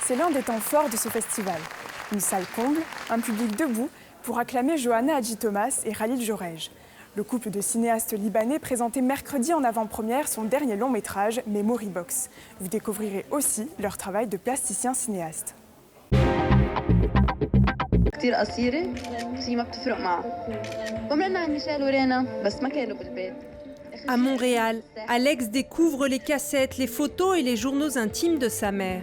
c'est l'un des temps forts de ce festival. Une salle comble, un public debout pour acclamer Johanna Hadji-Thomas et Khalil Jorej. Le couple de cinéastes libanais présentait mercredi en avant-première son dernier long-métrage, Memory Box. Vous découvrirez aussi leur travail de plasticien cinéaste. À Montréal, Alex découvre les cassettes, les photos et les journaux intimes de sa mère.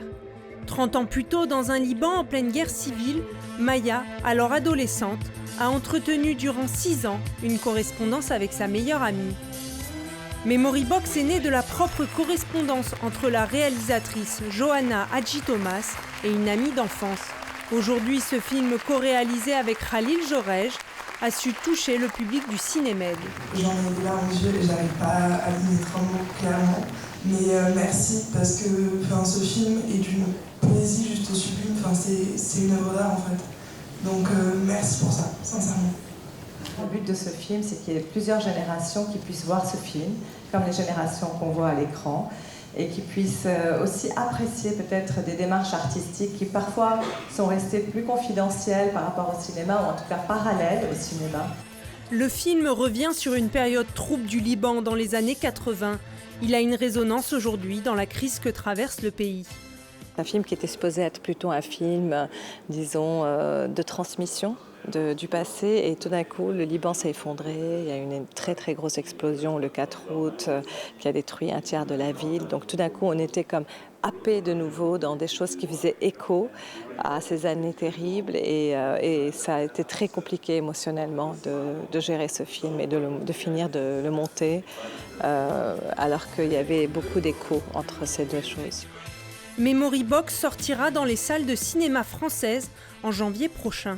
30 ans plus tôt, dans un Liban en pleine guerre civile, Maya, alors adolescente, a entretenu durant 6 ans une correspondance avec sa meilleure amie. Memory Box est né de la propre correspondance entre la réalisatrice Johanna Hadji-Thomas et une amie d'enfance. Aujourd'hui, ce film co-réalisé avec Khalil Jorej a su toucher le public du Cinémed. J'en ai là aux yeux et j'arrive pas à aligner 30 mots clairement. Mais merci parce que ce film est d'une poésie juste sublime. C'est une œuvre d'art en fait. Donc merci pour ça, sincèrement. Le but de ce film, c'est qu'il y ait plusieurs générations qui puissent voir ce film, comme les générations qu'on voit à l'écran, et qui puissent aussi apprécier peut-être des démarches artistiques qui parfois sont restées plus confidentielles par rapport au cinéma, ou en tout cas parallèles au cinéma. Le film revient sur une période trouble du Liban dans les années 80. Il a une résonance aujourd'hui dans la crise que traverse le pays. Un film qui était supposé être plutôt un film, disons, de transmission du passé, et tout d'un coup le Liban s'est effondré, il y a eu une très très grosse explosion le 4 août qui a détruit un tiers de la ville, donc tout d'un coup on était comme happé de nouveau dans des choses qui faisaient écho à ces années terribles, et ça a été très compliqué émotionnellement de gérer ce film et de finir de le monter alors qu'il y avait beaucoup d'écho entre ces deux choses. Memory Box sortira dans les salles de cinéma françaises en janvier prochain.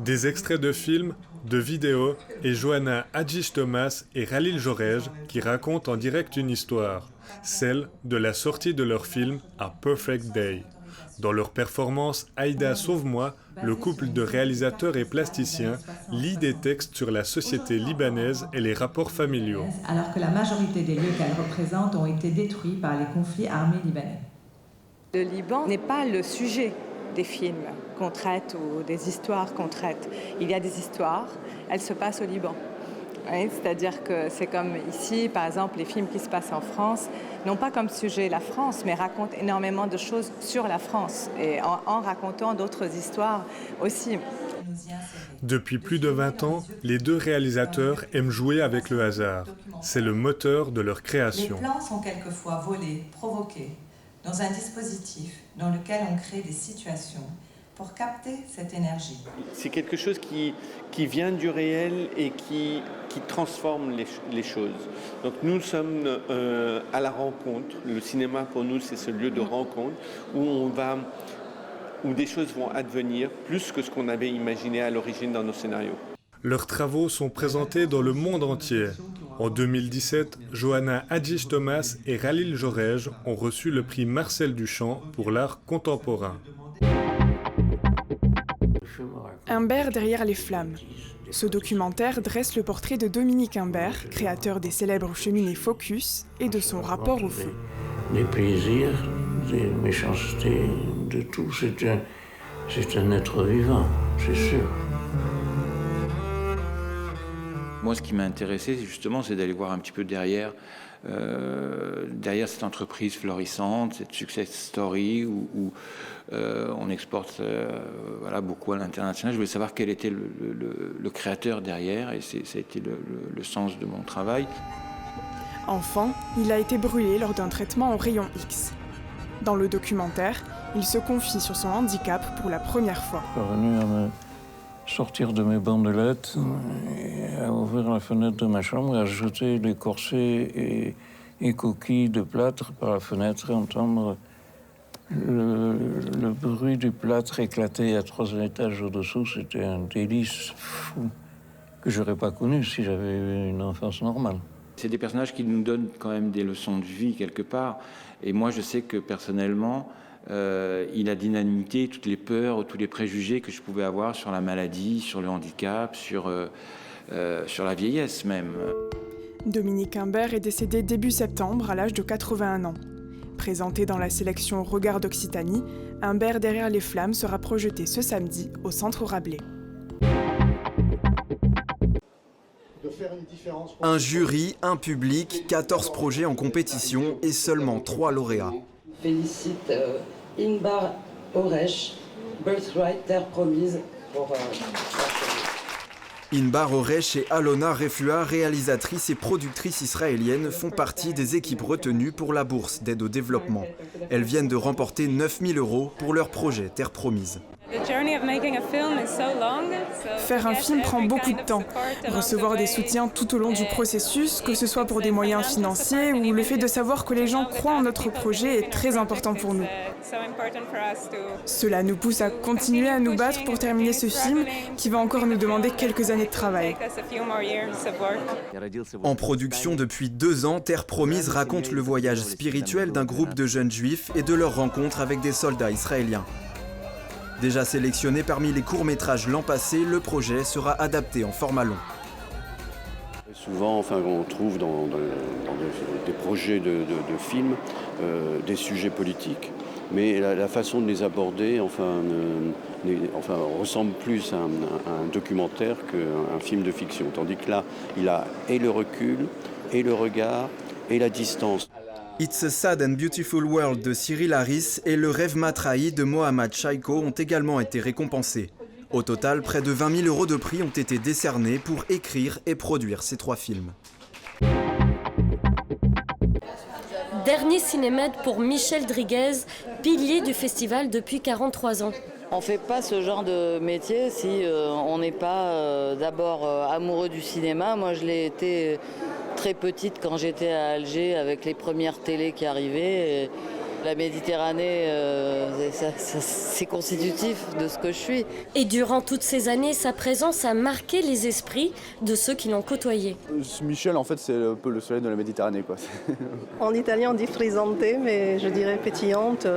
Des extraits de films, de vidéos et Johanna Hadji-Thomas et Khalil Jorej qui racontent en direct une histoire, celle de la sortie de leur film A Perfect Day. Dans leur performance Aïda Sauve-moi, le couple de réalisateurs et plasticiens lit des textes sur la société libanaise et les rapports familiaux. Alors que la majorité des lieux qu'elle représente ont été détruits par les conflits armés libanais. Le Liban n'est pas le sujet des films qu'on traite ou des histoires qu'on traite. Il y a des histoires, elles se passent au Liban. Oui, c'est-à-dire que c'est comme ici, par exemple, les films qui se passent en France n'ont pas comme sujet la France, mais racontent énormément de choses sur la France, et en racontant d'autres histoires aussi. Depuis plus de 20 ans, les deux réalisateurs aiment jouer avec le hasard. C'est le moteur de leur création. Les plans sont quelquefois volés, provoqués, dans un dispositif dans lequel on crée des situations pour capter cette énergie. C'est quelque chose qui vient du réel et qui transforme les choses. Donc nous sommes à la rencontre. Le cinéma pour nous c'est ce lieu de rencontre où des choses vont advenir plus que ce qu'on avait imaginé à l'origine dans nos scénarios. Leurs travaux sont présentés dans le monde entier. En 2017, Johanna Hadji-Thomas et Khalil Jorej ont reçu le prix Marcel Duchamp pour l'art contemporain. Humbert derrière les flammes. Ce documentaire dresse le portrait de Dominique Humbert, créateur des célèbres cheminées Focus, et de son rapport au feu. Des plaisirs, des méchancetés, de tout. C'est un être vivant, c'est sûr. Moi, ce qui m'a intéressé, justement, c'est d'aller voir un petit peu derrière cette entreprise florissante, cette success story où on exporte beaucoup à l'international. Je voulais savoir quel était le créateur derrière, et ça a été le sens de mon travail. Enfant, il a été brûlé lors d'un traitement en rayon X. Dans le documentaire, il se confie sur son handicap pour la première fois. Je suis revenu à me sortir de mes bandelettes et à ouvrir la fenêtre de ma chambre et à jeter les corsets et coquilles de plâtre par la fenêtre et entendre le bruit du plâtre éclater à 3 étages au-dessous. C'était un délice fou que je n'aurais pas connu si j'avais eu une enfance normale. C'est des personnages qui nous donnent quand même des leçons de vie quelque part. Et moi, je sais que personnellement, il a dynamité toutes les peurs, tous les préjugés que je pouvais avoir sur la maladie, sur le handicap, sur la vieillesse même. Dominique Imbert est décédé début septembre à l'âge de 81 ans. Présenté dans la sélection Regard d'Occitanie, Imbert derrière les flammes sera projeté ce samedi au Centre Rabelais. Un jury, un public, 14 projets en compétition et seulement 3 lauréats. Félicite Inbar Oresh, Birthright, Terre Promise pour... Inbar Oresh et Alona Refua, réalisatrices et productrices israéliennes, font partie des équipes retenues pour la bourse d'aide au développement. Elles viennent de remporter 9 000 € pour leur projet Terre Promise. Faire un film prend beaucoup de temps. Recevoir des soutiens tout au long du processus, que ce soit pour des moyens financiers ou le fait de savoir que les gens croient en notre projet est très important pour nous. Cela nous pousse à continuer à nous battre pour terminer ce film qui va encore nous demander quelques années de travail. En production depuis 2 ans, Terre Promise raconte le voyage spirituel d'un groupe de jeunes juifs et de leur rencontre avec des soldats israéliens. Déjà sélectionné parmi les courts-métrages l'an passé, le projet sera adapté en format long. Souvent, on trouve dans des projets de films des sujets politiques, mais la façon de les aborder ressemble plus à un documentaire qu'à un film de fiction. Tandis que là, il a et le recul, et le regard, et la distance. It's a Sad and Beautiful World de Cyril Harris et Le Rêve m'a trahi de Mohammad Chaiko ont également été récompensés. Au total, près de 20 000 € de prix ont été décernés pour écrire et produire ces 3 films. Dernier Cinémed pour Michel Driguez, pilier du festival depuis 43 ans. On ne fait pas ce genre de métier si on n'est pas d'abord amoureux du cinéma. Moi, je l'ai été très petite quand j'étais à Alger avec les premières télés qui arrivaient. Et la Méditerranée, c'est constitutif de ce que je suis. Et durant toutes ces années, sa présence a marqué les esprits de ceux qui l'ont côtoyé. Michel, en fait, c'est un peu le soleil de la Méditerranée, quoi. En italien, on dit frizzante, mais je dirais pétillante.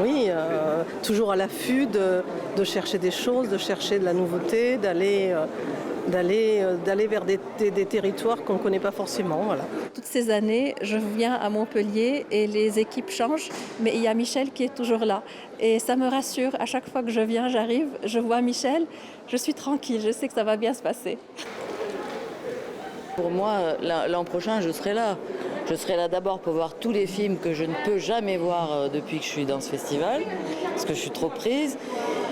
Oui, toujours à l'affût de chercher des choses, de chercher de la nouveauté, d'aller vers des territoires qu'on ne connaît pas forcément. Voilà. Toutes ces années, je viens à Montpellier et les équipes changent, mais il y a Michel qui est toujours là. Et ça me rassure, à chaque fois que je viens, j'arrive, je vois Michel, je suis tranquille, je sais que ça va bien se passer. Pour moi, l'an prochain, je serai là. Je serai là d'abord pour voir tous les films que je ne peux jamais voir depuis que je suis dans ce festival, parce que je suis trop prise.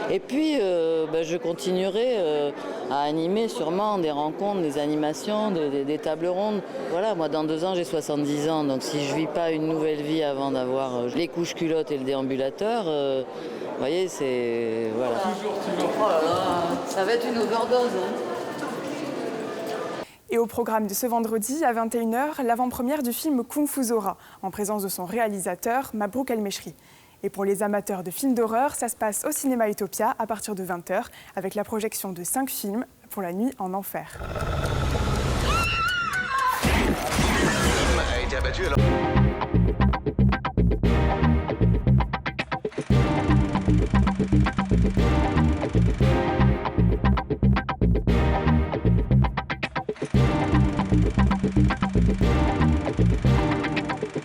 Et puis, je continuerai à animer sûrement des rencontres, des animations, des tables rondes. Voilà, moi, dans 2 ans, j'ai 70 ans. Donc, si je ne vis pas une nouvelle vie avant d'avoir les couches culottes et le déambulateur, vous voyez, c'est... Voilà. Toujours. Oh là là, ça va être une overdose. Et au programme de ce vendredi, à 21h, l'avant-première du film Kung Fu Zora, en présence de son réalisateur, Mabrouk El-Meshri. Et pour les amateurs de films d'horreur, ça se passe au cinéma Utopia à partir de 20h, avec la projection de 5 films pour la nuit en enfer. A été abattu alors.